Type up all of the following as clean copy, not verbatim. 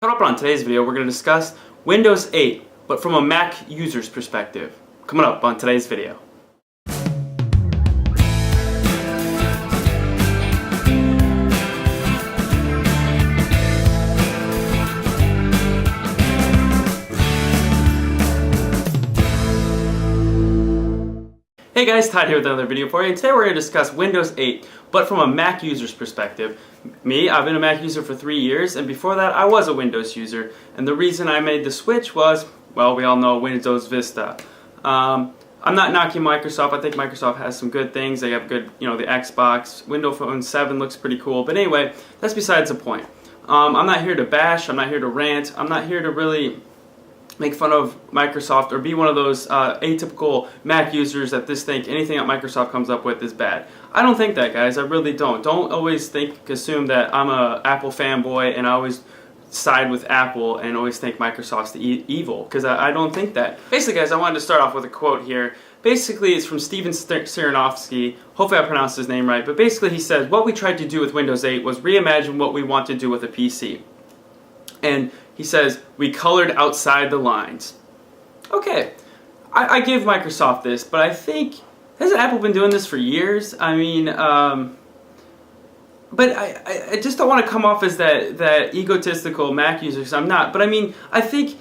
Coming up on today's video, we're going to discuss Windows 8, but from a Mac user's perspective. Coming up on today's video. Hey guys, Todd here with another video for you, and today we're going to discuss Windows 8, but from a Mac user's perspective. Me, I've been a Mac user for 3 years, and before that I was a Windows user, and the reason I made the switch was, well, we all know Windows Vista. I'm not knocking Microsoft. I think Microsoft has some good things. They have good, the Xbox. Windows Phone 7 looks pretty cool, but anyway, that's besides the point. I'm not here to bash, I'm not here to rant, I'm not here to really make fun of Microsoft or be one of those atypical Mac users that just think anything that Microsoft comes up with is bad. I don't think that, guys. I really don't. Don't always assume that I'm a Apple fanboy and I always side with Apple and always think Microsoft's the evil, because I don't think that. Basically, guys, I wanted to start off with a quote here. Basically, it's from Steven Siranovsky. Hopefully I pronounced his name right. But basically, he says, what we tried to do with Windows 8 was reimagine what we want to do with a PC. And he says, we colored outside the lines. Okay, I give Microsoft this, but I think, hasn't Apple been doing this for years? I mean, but I just don't want to come off as that egotistical Mac user, because I'm not. But I mean, I think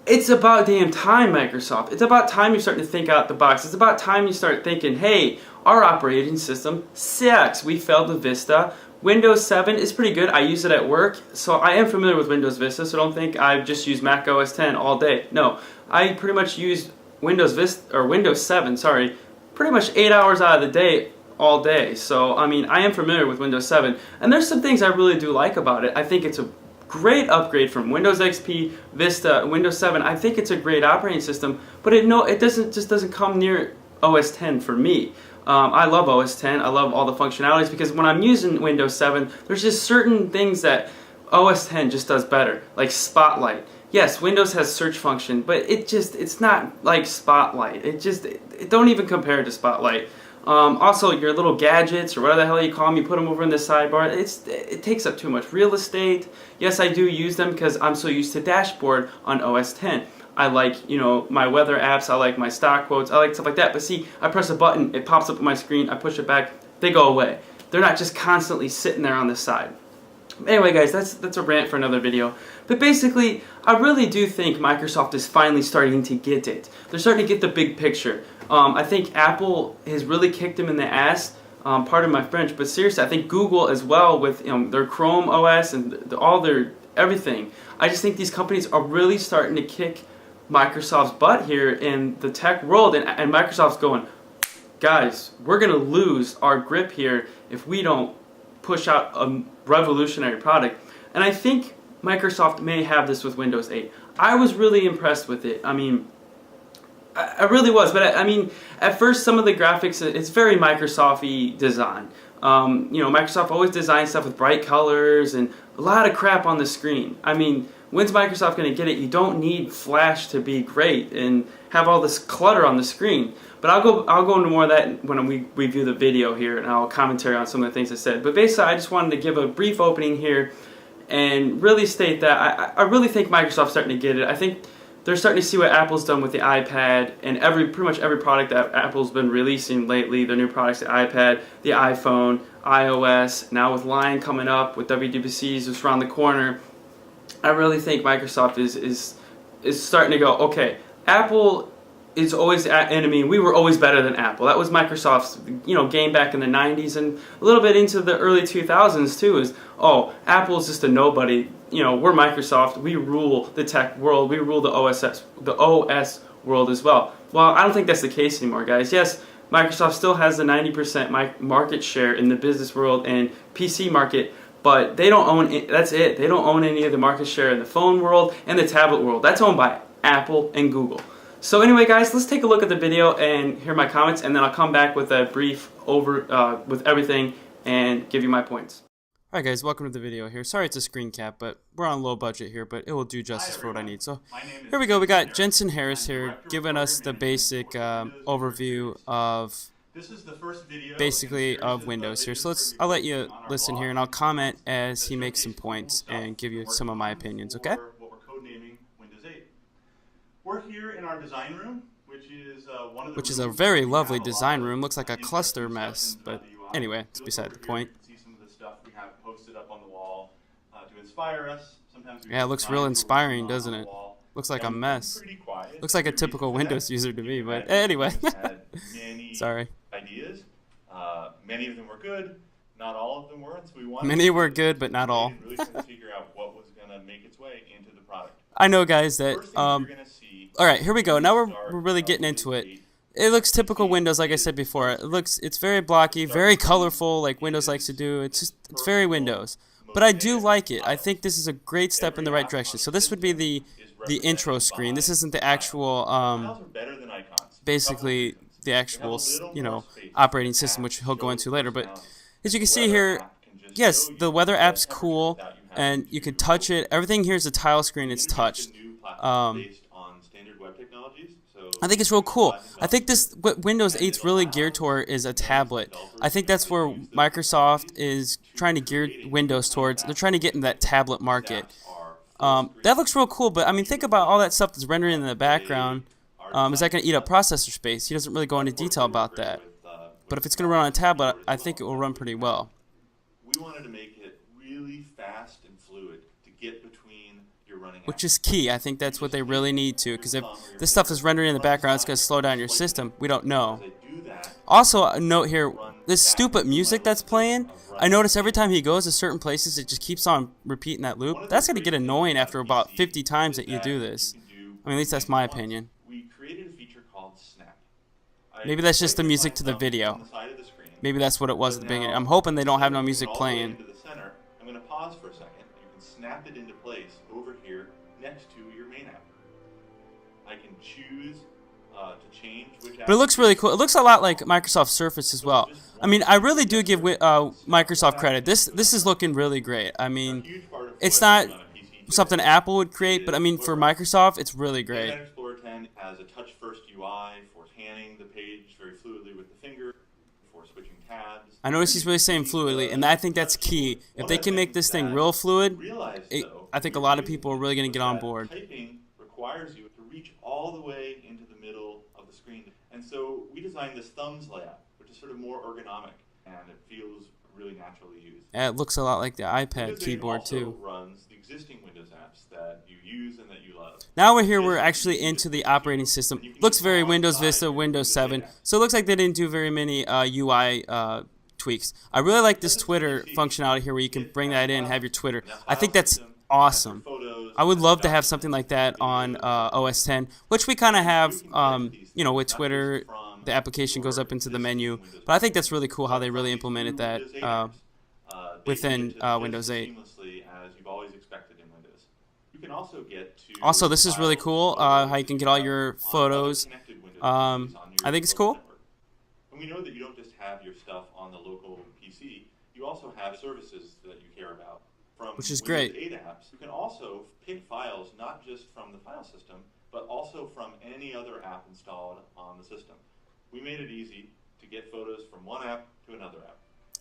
it's about damn time, Microsoft. It's about time you're starting to think out the box. It's about time you start thinking, hey, our operating system sucks. We failed with Vista. Windows 7 is pretty good. I use it at work, so I am familiar with Windows Vista, so don't think I've just used Mac OS 10 all day. No, I pretty much use Windows 7, sorry, pretty much 8 hours out of the day, all day. So, I mean, I am familiar with Windows 7, and there's some things I really do like about it. I think it's a great upgrade from Windows XP, Vista, Windows 7. I think it's a great operating system, but it doesn't come near OS 10 for me. I love OS 10, I love all the functionalities, because when I'm using Windows 7, there's just certain things that OS 10 just does better, like Spotlight. Yes, Windows has search function, but it's not like Spotlight. It don't even compare to Spotlight. Also, your little gadgets, or whatever the hell you call them, you put them over in the sidebar, it takes up too much real estate. Yes, I do use them because I'm so used to Dashboard on OS 10. I like, my weather apps, I like my stock quotes, I like stuff like that. But see, I press a button, it pops up on my screen, I push it back, they go away. They're not just constantly sitting there on the side. Anyway, guys, that's a rant for another video. But basically, I really do think Microsoft is finally starting to get it. They're starting to get the big picture. I think Apple has really kicked them in the ass. Pardon my French, but seriously, I think Google as well with their Chrome OS and all their everything. I just think these companies are really starting to kick Microsoft's butt here in the tech world, and Microsoft's going, guys, we're going to lose our grip here if we don't push out a revolutionary product. And I think Microsoft may have this with Windows 8. I was really impressed with it. I mean, I really was, but I mean, at first some of the graphics, it's very Microsoft-y design. Microsoft always designs stuff with bright colors and a lot of crap on the screen. I mean, when's Microsoft going to get it? You don't need Flash to be great and have all this clutter on the screen. But I'll go into more of that when we review the video here, and I'll commentary on some of the things I said. But basically, I just wanted to give a brief opening here and really state that I really think Microsoft's starting to get it. I think they're starting to see what Apple's done with the iPad and pretty much every product that Apple's been releasing lately. Their new products, the iPad, the iPhone, iOS, now with Lion coming up, with WWDC just around the corner. I really think Microsoft is starting to go, okay, Apple is always our enemy, and we were always better than Apple. That was Microsoft's game back in the 90s and a little bit into the early 2000s too, is, oh, Apple's just a nobody. We're Microsoft, we rule the tech world, we rule the OS world as well. Well, I don't think that's the case anymore, guys. Yes, Microsoft still has the 90% market share in the business world and PC market, but they don't own it. That's it. They don't own any of the market share in the phone world and the tablet world. That's owned by Apple and Google. So anyway, guys, let's take a look at the video and hear my comments, and then I'll come back with a brief with everything and give you my points. Alright guys, welcome to the video here. Sorry it's a screen cap, but we're on low budget here, but it will do justice for what I need. So here we go. We got Jensen Harris here giving us the basic overview of This is the first video in a basically series of of Windows here. videos So we're I'll going to be let making you on our listen here blog and I'll comment that as he makes some showcase some cool points stuff and give we've you been some working of my on opinions, okay? for what we're codenaming Windows 8. We're here in our design room, which is one of the Which is a rooms very where we lovely have a lot design of room. Looks like a cluster interesting mess, discussions but about the UI. anyway, If it's you look beside over the here, you point. can see some of the stuff we have posted up on the wall to inspire us. Sometimes we Yeah, it put looks real designs we're working inspiring, doesn't on the it? wall. Looks like And a we've been mess. pretty quiet. Looks like a Good reason typical for that. Windows user to You me, can but imagine anyway. the team has had many Sorry. ideas. Many of them were good. Not all of them were, and so we wanted Many to were sit good, but not all. and really try to figure out what was going to make its way into the product. I know, guys, that, First thing that you're going to see alright, here we go. when Now you we're start really getting Windows into it. 8, It looks typical PC Windows, like I is said before. start It's very blocky, screen. very Start screen colorful, like Windows likes to do. It's very Windows. But I do like it. I think this is a great step in the right direction. So this would be the intro screen. This isn't the actual, Tiles are better than icons. For a couple of basically reasons. the They have a actual, little you more know, space operating to system, add which he'll go show into later. But personality. as you can The see weather here, app can just yes, show you the weather app's temperature cool, without you and having you to can touch it. Everything here is a tile screen. It's introduce touched. a new platform Um, based on standard web technologies. So I think it's real cool. I think this what Windows 8's really geared toward is a tablet. I think that's where Microsoft is trying to gear Windows towards. They're trying to get in that tablet market. That looks real cool, but I mean, think about all that stuff that's rendering in the background. Is that going to eat up processor space? He doesn't really go into detail about that. But if it's going to run on a tablet, I think it will run pretty well. We wanted to make it really fast and fluid to get between your running Which apps. is key. I think that's what they really need to, because if this stuff is rendering in the background, it's going to slow down your system. We don't know. As I do that, Also, a note here, this stupid music that's playing, I notice every time he goes to certain places, it just keeps on repeating that loop. That's going to get annoying after about 50 times that you do this. I mean, at least that's my opinion. we created a feature called Snap. Maybe that's just the music to the video. Maybe that's what it was at the beginning. I'm hoping they don't have no music playing. I'm going to pause for a second. You can snap it into place over here next to your main app. I can choose to change which app. But it looks really cool. It looks a lot like Microsoft Surface as well. I mean, I really do give Microsoft credit. This is looking really great. I mean, it's not something Apple would create, but I mean, for Microsoft, it's really great. Internet Explorer 10 has a touch-first UI for panning the page very fluidly with the finger, for switching tabs. I notice he's really saying fluidly, and I think that's key. If they can make this thing real fluid, I think a lot of people are really going to get on board. Typing requires you to reach all the way into the middle of the screen. And so we designed this thumbs layout, which is sort of more ergonomic, and it feels really naturally used. Yeah, it looks a lot like the iPad Windows 8 keyboard also too. runs the existing Windows apps that you use and that you love. Now we're here, we're actually into the operating system. Looks very Windows Vista, Windows 7. So it looks like they didn't do very many UI tweaks. I really like this Twitter functionality here where you can bring that in and have your Twitter. I think that's awesome. I would love to have something like that on OS 10, which we kind of have, you know, with Twitter. The application goes up into the menu. But I think that's really cool how they really implemented that within Windows 8. Seamlessly as you've always expected in Windows. You can also get to Also, this is really cool, how you can get all your photos. I think it's cool. And we know that you don't just have your stuff on the local PC, you also have services that you care about. From Which is Windows great. 8 apps, you can also pick files not just from the file system, but also from any other app installed on the system. We made it easy to get photos from one app to another app.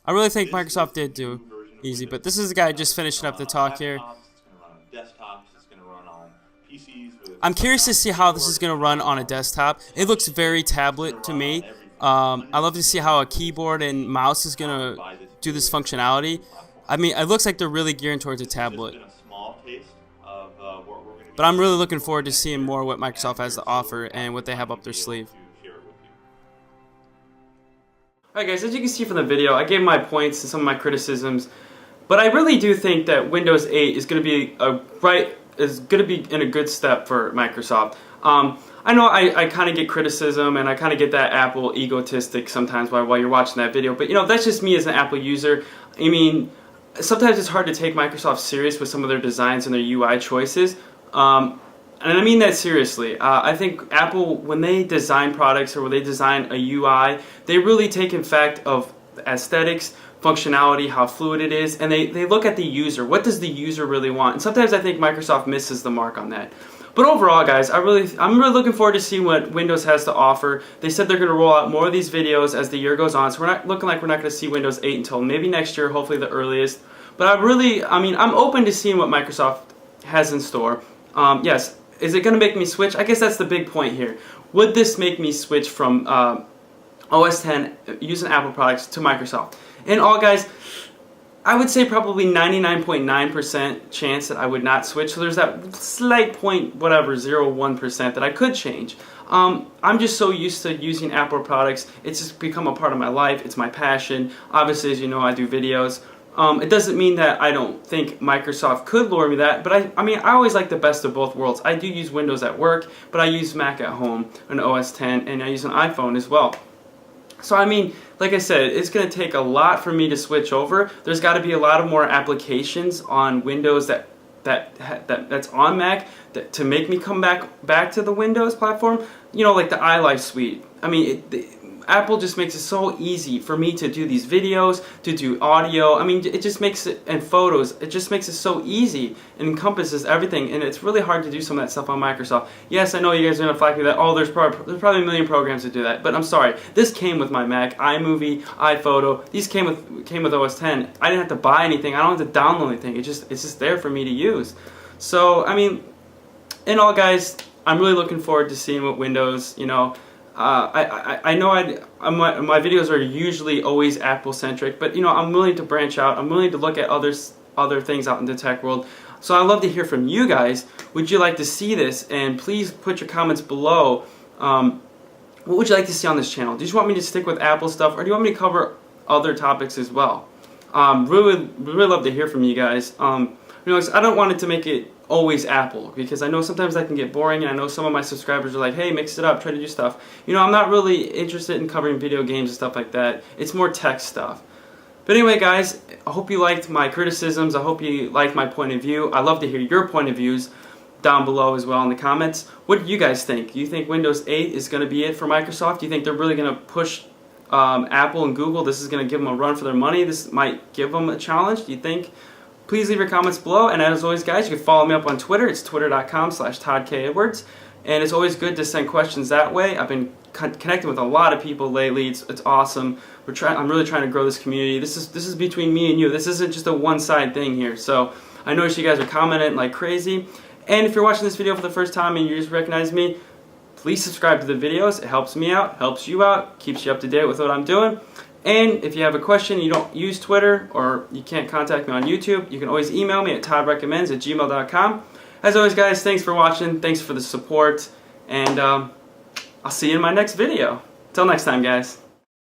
I really think Microsoft did do easy, but this is the guy just finishing up the talk here. It's going to run on desktops, it's going to run on PCs. I'm curious to see how this is going to run on a desktop. It looks very tablet to me. I love to see how a keyboard and mouse is going to do this functionality. I mean, it looks like they're really gearing towards a tablet. But I'm really looking forward to seeing more what Microsoft has to offer and what they have up their sleeve. Alright guys, as you can see from the video, I gave my points and some of my criticisms, but I really do think that Windows 8 is going to be in a good step for Microsoft. I know I kind of get criticism and I kind of get that Apple egotistic sometimes while you're watching that video, but you know, that's just me as an Apple user. I mean, sometimes it's hard to take Microsoft serious with some of their designs and their UI choices. And I mean that seriously. I think Apple, when they design products or when they design a UI, they really take in fact of aesthetics, functionality, how fluid it is, and they look at the user. What does the user really want? And sometimes I think Microsoft misses the mark on that. But overall, guys, I'm really looking forward to seeing what Windows has to offer. They said they're going to roll out more of these videos as the year goes on, so we're not looking like we're not going to see Windows 8 until maybe next year, hopefully the earliest. But I'm open to seeing what Microsoft has in store. Yes, is it going to make me switch? I guess that's the big point here. Would this make me switch from OS X using Apple products to Microsoft? And all, guys, I would say probably 99.9% chance that I would not switch. So there's that slight point, whatever, 0.1% that I could change. I'm just so used to using Apple products. It's just become a part of my life. It's my passion. Obviously, as you know, I do videos. It doesn't mean that I don't think Microsoft could lure me that, but I always like the best of both worlds. I do use Windows at work, but I use Mac at home, an OS X, and I use an iPhone as well. So like I said, it's going to take a lot for me to switch over. There's got to be a lot of more applications on Windows that's on Mac to make me come back to the Windows platform. You know, like the iLife suite. Apple just makes it so easy for me to do these videos, to do audio. It just makes it, and photos, it just makes it so easy and encompasses everything, and it's really hard to do some of that stuff on Microsoft. Yes, I know you guys are going to flag me that, oh, there's probably a million programs to do that, but I'm sorry. This came with my Mac, iMovie, iPhoto. These came with OS X. I didn't have to buy anything. I don't have to download anything. It's just there for me to use. So, in all, guys, I'm really looking forward to seeing what Windows, I know my videos are usually always Apple centric, but I'm willing to branch out. I'm willing to look at other things out in the tech world. So I'd love to hear from you guys. Would you like to see this? And please put your comments below. What would you like to see on this channel? Do you just want me to stick with Apple stuff, or do you want me to cover other topics as well? Really love to hear from you guys. I don't want it to make it always Apple, because I know sometimes that can get boring, and I know some of my subscribers are like, hey, mix it up, try to do stuff. I'm not really interested in covering video games and stuff like that. It's more tech stuff. But anyway, guys, I hope you liked my criticisms. I hope you liked my point of view. I love to hear your point of views down below as well in the comments. What do you guys think? Do you think Windows 8 is going to be it for Microsoft? Do you think they're really going to push Apple and Google? This is going to give them a run for their money? This might give them a challenge? Do you think? Please leave your comments below, and as always, guys, you can follow me up on Twitter. It's twitter.com/ToddKEdwards, and it's always good to send questions that way. I've been connecting with a lot of people lately. It's awesome. I'm really trying to grow this community. This is between me and you. This isn't just a one-side thing here. So I notice you guys are commenting like crazy, and if you're watching this video for the first time and you just recognize me, please subscribe to the videos. It helps me out, helps you out, keeps you up to date with what I'm doing. And if you have a question, you don't use Twitter, or you can't contact me on YouTube, you can always email me at toddrecommends@gmail.com. As always, guys, thanks for watching, thanks for the support, and I'll see you in my next video. Till next time, guys.